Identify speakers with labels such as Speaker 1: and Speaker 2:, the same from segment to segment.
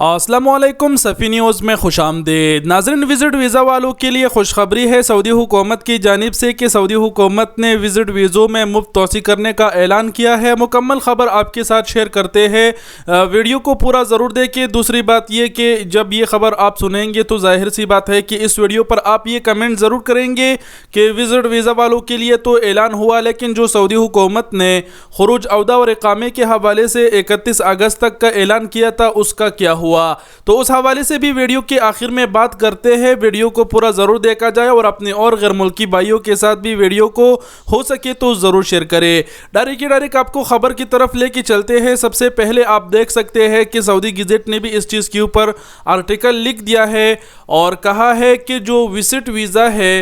Speaker 1: अस्सलाम वालेकुम सफ़ी न्यूज़ में खुश आमदीद। नाज़रीन, विज़िट वीज़ा वालों के लिए खुशखबरी है सऊदी हुकूमत की जानिब से कि सऊदी हुकूमत ने विज़िट वीज़ों में मुफ्त तोसी करने का ऐलान किया है। मुकम्मल ख़बर आपके साथ शेयर करते हैं, वीडियो को पूरा ज़रूर देखें। दूसरी बात ये कि जब ये ख़बर आप सुनेंगे तो ज़ाहिर सी बात है कि इस वीडियो पर आप ये कमेंट ज़रूर करेंगे कि विज़िट वीज़ा वालों के लिए तो ऐलान हुआ, लेकिन जो सऊदी हुकूमत ने खुरूज औदा और इकामे के हवाले से 31 अगस्त तक का ऐलान किया था उसका क्या हुआ। तो उस हवाले से भी वीडियो के आखिर में बात करते हैं। वीडियो को पूरा ज़रूर देखा जाए और अपने और गैर मुल्की भाइयों के साथ भी वीडियो को हो सके तो ज़रूर शेयर करें। डायरेक्ट आपको ख़बर की तरफ लेके चलते हैं। सबसे पहले आप देख सकते हैं कि सऊदी गज़ेट ने भी इस चीज़ के ऊपर आर्टिकल लिख दिया है और कहा है कि जो विजिट वीज़ा है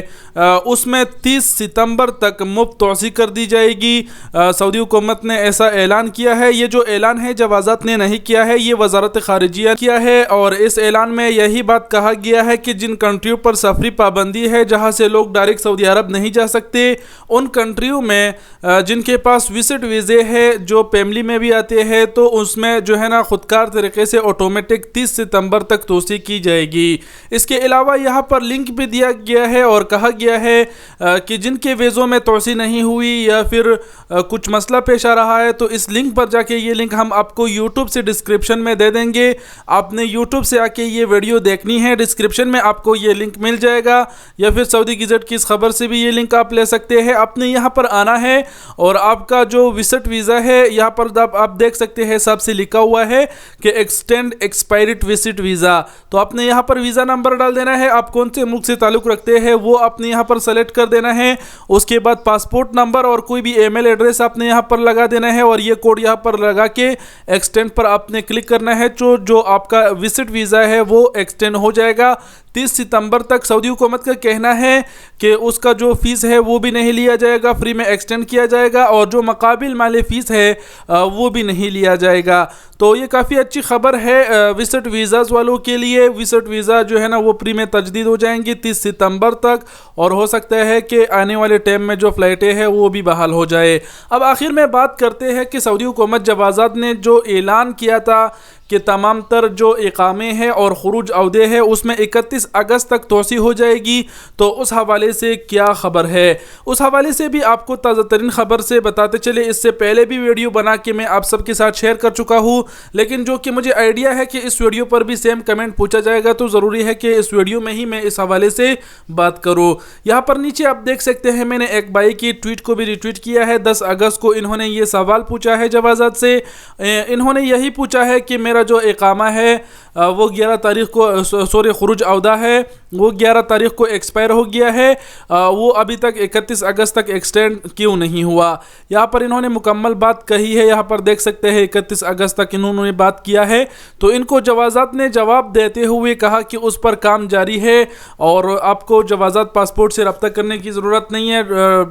Speaker 1: उसमें 30 सितंबर तक मुफ्त तोसी कर दी जाएगी। सऊदी हुकूमत ने ऐसा ऐलान किया है। ये जो ऐलान है जवाज़ात ने नहीं किया है, ये वज़ारत ख़ारिजिया किया है और इस ऐलान में यही बात कहा गया है कि जिन कंट्रियों पर सफरी पाबंदी है, जहां से लोग डायरेक्ट सऊदी अरब नहीं जा सकते, उन कंट्रियों में जिनके पास विजिट वीज़े है, जो फैमिली में भी आते हैं, तो उसमें जो है ना खुदकार तरीके से ऑटोमेटिक 30 सितंबर तक तोसी की जाएगी। इसके अलावा यहाँ पर लिंक भी दिया गया है और कहा गया है कि जिनके वीज़ों में तोसी नहीं हुई या फिर कुछ मसला पेश आ रहा है, तो इस लिंक पर जाके, ये लिंक हम आपको यूट्यूब से डिस्क्रिप्शन में दे देंगे। आपने यूट्यूब से आके ये वीडियो देखनी है, डिस्क्रिप्शन में आपको ये लिंक मिल जाएगा, या फिर सऊदी गज़ेट की इस खबर से भी ये लिंक आप ले सकते हैं। आपने यहाँ पर आना है और आपका जो विजिट वीज़ा है, यहाँ पर आप देख सकते हैं साफ से लिखा हुआ है कि एक्सटेंड एक्सपायर्ड विजिट वीज़ा। तो आपने यहाँ पर वीज़ा नंबर डाल देना है, आप कौन से मुल्क से ताल्लुक़ रखते हैं वो आपने यहाँ पर सेलेक्ट कर देना है। उसके बाद पासपोर्ट नंबर और कोई भी ईमेल एड्रेस आपने यहाँ पर लगा देना है और ये कोड यहाँ पर लगा के एक्सटेंड पर आपने क्लिक करना है। जो आपका विजिट वीज़ा है वो एक्सटेंड हो जाएगा 30 सितंबर तक। सऊदी हुकूमत का कहना है कि उसका जो फ़ीस है वो भी नहीं लिया जाएगा, फ्री में एक्सटेंड किया जाएगा और जो मुकाबिल माली फ़ीस है वो भी नहीं लिया जाएगा। तो ये काफ़ी अच्छी खबर है विजिट वीज़ाज़ वालों के लिए। विजिट वीज़ा जो है ना वो फ्री में तजदीद हो जाएंगी 30 सितंबर तक और हो सकता है कि आने वाले टाइम में जो फ़्लाइटें हैं वो भी बहाल हो जाए। अब आखिर में बात करते हैं कि सऊदी हुकूमत जवाज़ात ने जो ऐलान किया था कि तमाम तर जो इकामे हैं और खुरूज औदे हैं उसमें 31 अगस्त तक तोसी हो जाएगी, तो उस हवाले से क्या ख़बर है, उस हवाले से भी आपको ताज़ा तरीन ख़बर से बताते चले। इससे पहले भी वीडियो बना के मैं आप सबके साथ शेयर कर चुका हूँ, लेकिन जो कि मुझे आइडिया है कि इस वीडियो पर भी सेम कमेंट पूछा जाएगा, तो ज़रूरी है कि इस वीडियो में ही मैं इस हवाले से बात करूँ। यहाँ पर नीचे आप देख सकते हैं मैंने एक भाई की ट्वीट को भी रिट्वीट किया है। 10 अगस्त को इन्होंने ये सवाल पूछा है जवाज़ात से। इन्होंने यही पूछा है कि मेरा जो इकामा है वो 11 तारीख को खुरूज औदा है वो 11 तारीख को एक्सपायर हो गया है, वो अभी तक 31 अगस्त तक एक्सटेंड क्यों नहीं हुआ। यहाँ पर इन्होंने मुकम्मल बात कही है, यहाँ पर देख सकते हैं 31 अगस्त तक इन्होंने बात किया है। तो इनको जवाज़ात ने जवाब देते हुए कहा कि उस पर काम जारी है और आपको जवाज़ात पासपोर्ट से रब्ता करने की ज़रूरत नहीं है,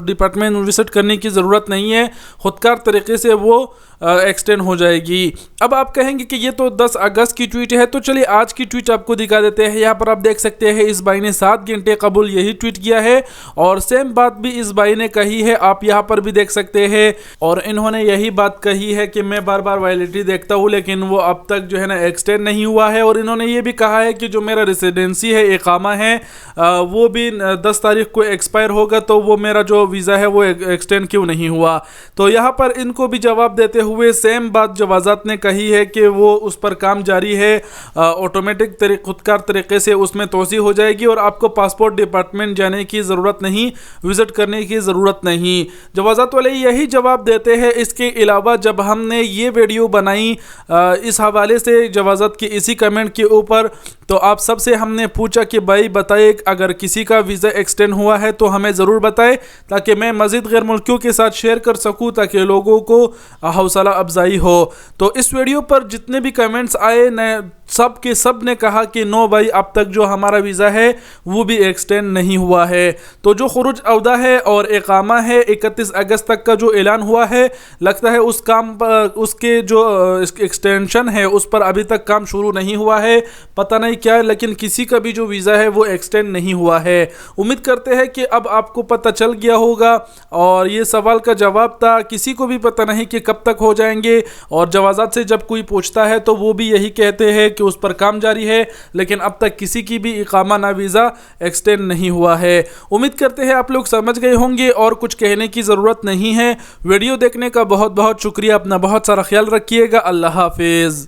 Speaker 1: डिपार्टमेंट विजिट करने की ज़रूरत नहीं है, खुदकार तरीके से वो एक्सटेंड हो जाएगी। अब आप कहेंगे कि ये तो 10 अगस्त की ट्वीट है, तो चलिए आज की ट्वीट आपको दिखा देते हैं। यहाँ पर आप देख सकते हैं इस भाई ने 7 घंटे कबल यही ट्वीट किया है और सेम बात भी इस भाई ने कही है, आप यहाँ पर भी देख सकते हैं। और इन्होंने यही बात कही है कि मैं बार बार वैलिडिटी देखता हूँ लेकिन वो अब तक जो है ना एक्सटेंड नहीं हुआ है। और इन्होंने ये भी कहा है कि जो मेरा रेसिडेंसी है, इकामा है, वो भी 10 तारीख को एक्सपायर होगा, तो वो मेरा जो वीज़ा है वो एक्सटेंड क्यों नहीं हुआ। तो यहाँ पर इनको भी जवाब देते हुए सेम बात जवाज़ात ने कही है कि वो उस पर काम जारी है, ऑटोमेटिक खुदकार तरीके से उसमें तोसी हो जाएगी और आपको पासपोर्ट डिपार्टमेंट जाने की ज़रूरत नहीं, विज़िट करने की ज़रूरत नहीं। जवाज़ात वाले यही जवाब देते हैं। इसके अलावा जब हमने ये वीडियो बनाई इस हवाले से जवाज़ात के इसी कमेंट के ऊपर, तो आप सबसे हमने पूछा कि भाई बताइए अगर किसी का वीज़ा एक्सटेंड हुआ है तो हमें ज़रूर बताएं ताकि मैं मज़ीद गैर मुल्कियों के साथ शेयर कर सकूं, ताकि लोगों को हौसला अफजाई हो। तो इस वीडियो पर जितने भी कमेंट्स आए न सब के सब ने कहा कि नो भाई अब तक जो हमारा वीज़ा है वो भी एक्सटेंड नहीं हुआ है। तो जो खुरूज औदा है और इकामा है 31 अगस्त तक का जो ऐलान हुआ है, लगता है उस काम पर उसके जो एक्सटेंशन है उस पर अभी तक काम शुरू नहीं हुआ है, पता नहीं क्या है, लेकिन किसी का भी जो वीज़ा है वो एक्सटेंड नहीं हुआ है। उम्मीद करते हैं कि अब आपको पता चल गया होगा और ये सवाल का जवाब था। किसी को भी पता नहीं कि कब तक ہو جائیں گے، اور جوازات سے جب کوئی پوچھتا ہے تو وہ بھی یہی کہتے ہیں کہ اس پر کام جاری ہے، لیکن اب تک کسی کی بھی اقامہ نہ ویزا ایکسٹینڈ نہیں ہوا ہے۔ امید کرتے ہیں آپ لوگ سمجھ گئے ہوں گے اور کچھ کہنے کی ضرورت نہیں ہے۔ ویڈیو دیکھنے کا بہت بہت شکریہ، اپنا بہت سارا خیال رکھیے گا، اللہ حافظ۔